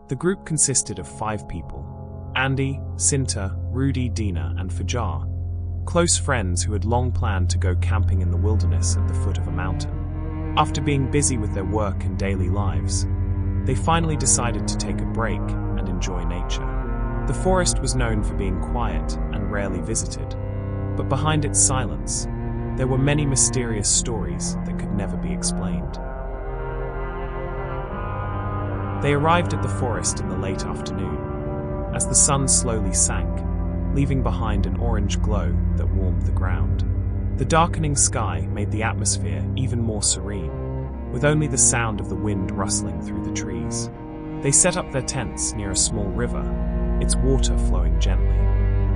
The group consisted of 5 people: Andy, Cinta, Rudy, Dina, and Fajar, close friends who had long planned to go camping in the wilderness at the foot of a mountain. After being busy with their work and daily lives, they finally decided to take a break and enjoy nature. The forest was known for being quiet and rarely visited, but behind its silence, there were many mysterious stories that could never be explained. They arrived at the forest in the late afternoon, as the sun slowly sank, leaving behind an orange glow that warmed the ground. The darkening sky made the atmosphere even more serene, with only the sound of the wind rustling through the trees. They set up their tents near a small river, its water flowing gently.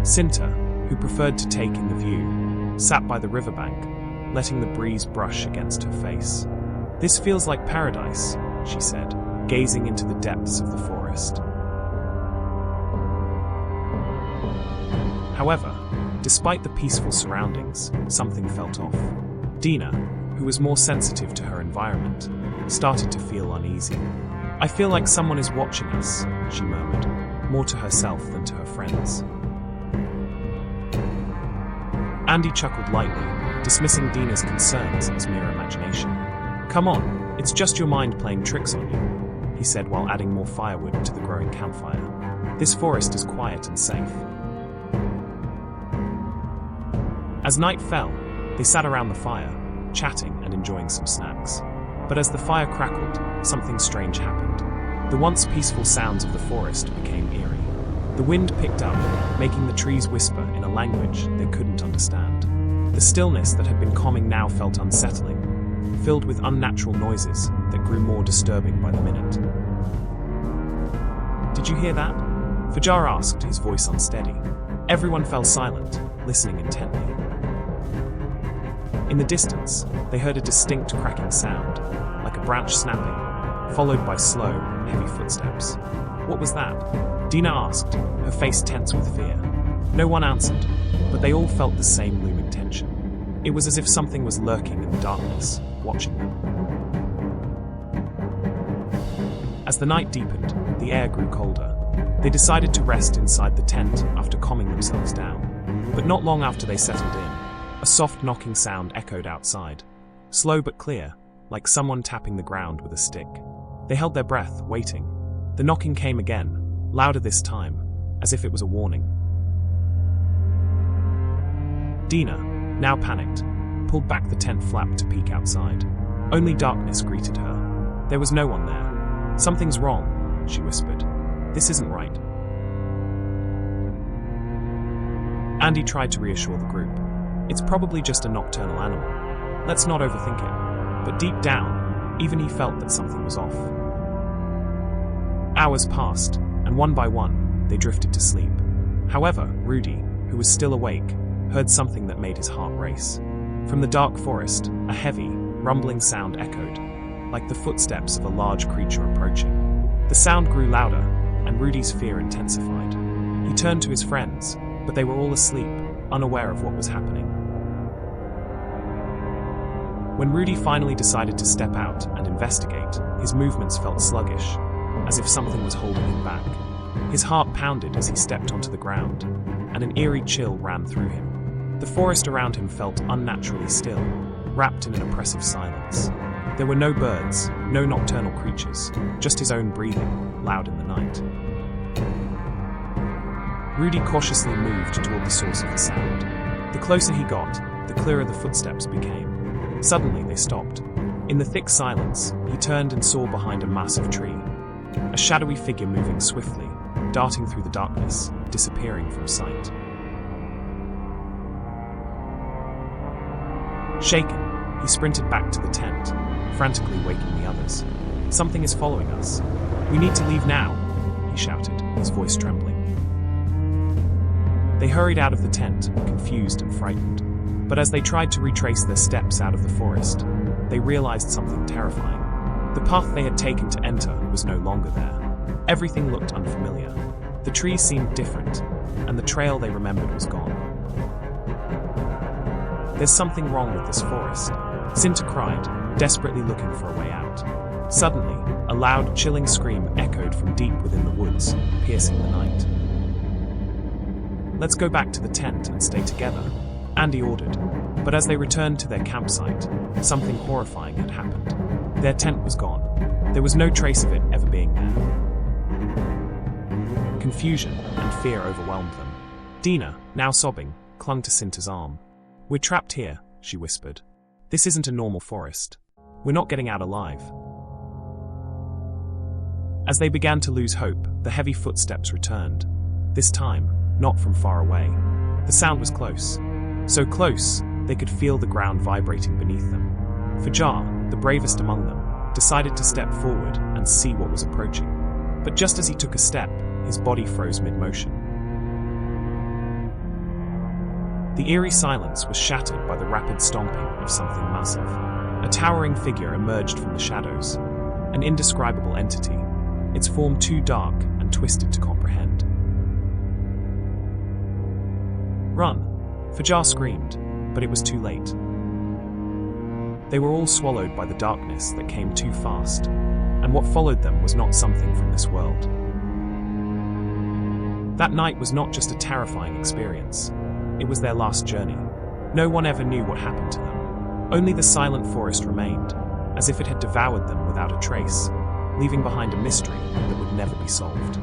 Cinta, who preferred to take in the view, sat by the riverbank, letting the breeze brush against her face. "This feels like paradise," she said, gazing into the depths of the forest. However, despite the peaceful surroundings, something felt off. Dina, who was more sensitive to her environment, started to feel uneasy. "I feel like someone is watching us," she murmured, more to herself than to her friends. Andy chuckled lightly, dismissing Dina's concerns as mere imagination. "Come on, it's just your mind playing tricks on you," he said while adding more firewood to the growing campfire. "This forest is quiet and safe." As night fell, they sat around the fire, chatting and enjoying some snacks. But as the fire crackled, something strange happened. The once peaceful sounds of the forest became eerie. The wind picked up, making the trees whisper in a language they couldn't understand. The stillness that had been calming now felt unsettling, filled with unnatural noises that grew more disturbing by the minute. "Did you hear that?" Fajar asked, his voice unsteady. Everyone fell silent, listening intently. In the distance, they heard a distinct cracking sound, like a branch snapping, followed by slow, heavy footsteps. "What was that?" Dina asked, her face tense with fear. No one answered, but they all felt the same looming tension. It was as if something was lurking in the darkness, watching them. As the night deepened, the air grew colder. They decided to rest inside the tent after calming themselves down. But not long after they settled in, a soft knocking sound echoed outside, slow but clear, like someone tapping the ground with a stick. They held their breath, waiting. The knocking came again, louder this time, as if it was a warning. Dina, now panicked, pulled back the tent flap to peek outside. Only darkness greeted her. There was no one there. "Something's wrong," she whispered. "This isn't right." Andy tried to reassure the group. "It's probably just a nocturnal animal. Let's not overthink it." But deep down, even he felt that something was off. Hours passed, and one by one, they drifted to sleep. However, Rudy, who was still awake, heard something that made his heart race. From the dark forest, a heavy, rumbling sound echoed, like the footsteps of a large creature approaching. The sound grew louder, and Rudy's fear intensified. He turned to his friends, but they were all asleep, unaware of what was happening. When Rudy finally decided to step out and investigate, his movements felt sluggish, as if something was holding him back. His heart pounded as he stepped onto the ground, and an eerie chill ran through him. The forest around him felt unnaturally still, wrapped in an oppressive silence. There were no birds, no nocturnal creatures, just his own breathing, loud in the night. Rudy cautiously moved toward the source of the sound. The closer he got, the clearer the footsteps became. Suddenly, they stopped. In the thick silence, he turned and saw behind a massive tree a shadowy figure moving swiftly, darting through the darkness, disappearing from sight. Shaken, he sprinted back to the tent, frantically waking the others. "Something is following us. We need to leave now," he shouted, his voice trembling. They hurried out of the tent, confused and frightened. But as they tried to retrace their steps out of the forest, they realized something terrifying. The path they had taken to enter was no longer there. Everything looked unfamiliar. The trees seemed different, and the trail they remembered was gone. "There's something wrong with this forest," Cinta cried, desperately looking for a way out. Suddenly, a loud, chilling scream echoed echoed from deep within the woods, piercing the night. "Let's go back to the tent and stay together," Andy ordered. But as they returned to their campsite, something horrifying had happened. Their tent was gone. There was no trace of it ever being there. Confusion and fear overwhelmed them. Dina, now sobbing, clung to Cinta's arm. "We're trapped here," she whispered. "This isn't a normal forest. We're not getting out alive." As they began to lose hope, the heavy footsteps returned. This time, not from far away. The sound was close. So close, they could feel the ground vibrating beneath them. Fajar, the bravest among them, decided to step forward and see what was approaching. But just as he took a step, his body froze mid-motion. The eerie silence was shattered by the rapid stomping of something massive. A towering figure emerged from the shadows, an indescribable entity, its form too dark and twisted to comprehend. "Run!" Fajar screamed, but it was too late. They were all swallowed by the darkness that came too fast, and what followed them was not something from this world. That night was not just a terrifying experience, it was their last journey. No one ever knew what happened to them. Only the silent forest remained, as if it had devoured them without a trace, leaving behind a mystery that would never be solved.